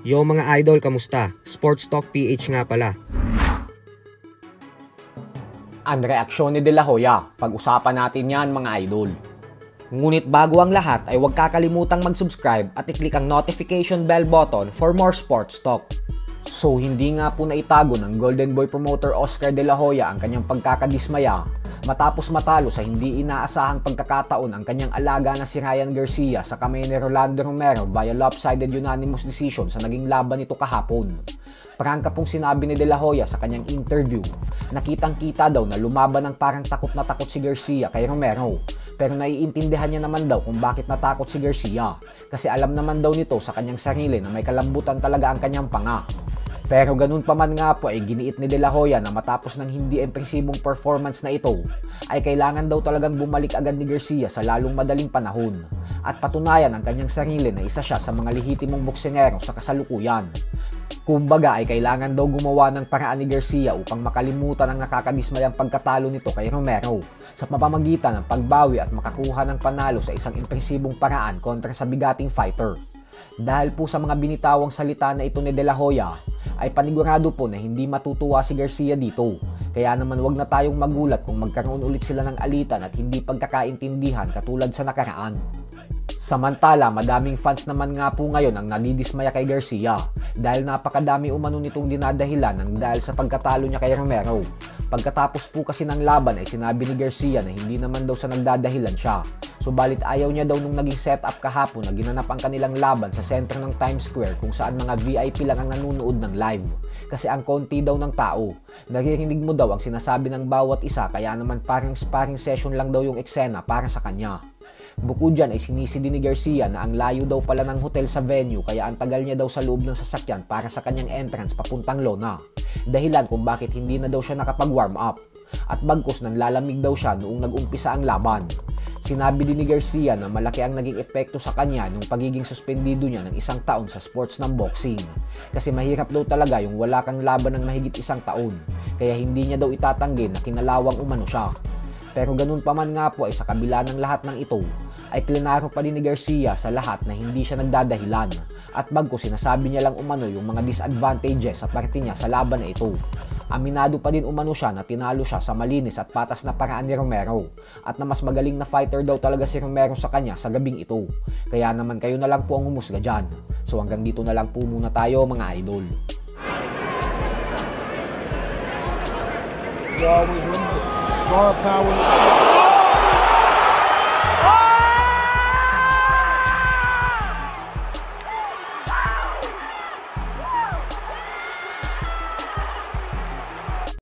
Yo mga idol, kamusta? Sports Talk PH nga pala. Ang reaksyon ni De La Hoya, pag-usapan natin yan mga idol. Ngunit bago ang lahat ay huwag kakalimutang mag-subscribe at i-click ang notification bell button for more sports talk. So hindi nga po naitago ng Golden Boy promoter Oscar De La Hoya ang kanyang pagkakadismaya matapos matalo sa hindi inaasahang pagkakataon ang kanyang alaga na si Ryan Garcia sa kamay ni Rolando Romero via lopsided unanimous decision sa naging laban nito kahapon. Prangka pong sinabi ni De La Hoya sa kanyang interview, nakitang-kita daw na lumaban ng parang takot na takot si Garcia kay Romero. Pero naiintindihan niya naman daw kung bakit natakot si Garcia kasi alam naman daw nito sa kanyang sarili na may kalambutan talaga ang kanyang panga. Pero ganun pa man nga po ay giniit ni De La Hoya na matapos ng hindi impresibong performance na ito ay kailangan daw talagang bumalik agad ni Garcia sa lalong madaling panahon at patunayan ang kanyang sarili na isa siya sa mga lehitimong boksingero sa kasalukuyan. Kumbaga ay kailangan daw gumawa ng paraan ni Garcia upang makalimutan ang nakakadismayang pagkatalo nito kay Romero sa pamamagitan ng pagbawi at makakuha ng panalo sa isang impresibong paraan kontra sa bigating fighter. Dahil po sa mga binitawang salita na ito ni De La Hoya, ay panigurado po na hindi matutuwa si Garcia dito. Kaya naman wag na tayong magulat kung magkaroon ulit sila ng alitan at hindi pagkakaintindihan katulad sa nakaraan. Samantala, madaming fans naman nga po ngayon ang nadidismaya kay Garcia dahil napakadami umano nitong dinadahilan ng dahil sa pagkatalo niya kay Romero. Pagkatapos po kasi ng laban ay sinabi ni Garcia na hindi naman daw sa nagdadahilan siya. Subalit ayaw niya daw nung naging setup kahapon na ginanap ang kanilang laban sa sentro ng Times Square kung saan mga VIP lang ang nanunood ng live. Kasi ang konti daw ng tao. Naririnig mo daw ang sinasabi ng bawat isa kaya naman parang sparring session lang daw yung eksena para sa kanya. Bukod dyan ay sinisi din ni Garcia na ang layo daw pala ng hotel sa venue kaya ang tagal niya daw sa loob ng sasakyan para sa kanyang entrance papuntang lona. Dahilan kung bakit hindi na daw siya nakapag-warm up. At bagkus nanlalamig daw siya noong nag-umpisa ang laban. Sinabi din ni Garcia na malaki ang naging epekto sa kanya nung pagiging suspendido niya ng 1 taon sa sports ng boxing. Kasi mahirap daw talaga yung wala kang laban ng mahigit 1 taon. Kaya hindi niya daw itatanggi na kinalawang umano siya. Pero ganun pa man nga po ay sa kabila ng lahat ng ito, ay klinaro pa din ni Garcia sa lahat na hindi siya nagdadahilan. At bagkus sinasabi niya lang umano yung mga disadvantages sa parte niya sa laban na ito. Aminado pa din umano siya na tinalo siya sa malinis at patas na paraan ni Romero at na mas magaling na fighter daw talaga si Romero sa kanya sa gabing ito. Kaya naman kayo na lang po ang humusga dyan. So hanggang dito na lang po muna tayo mga idol. Star power.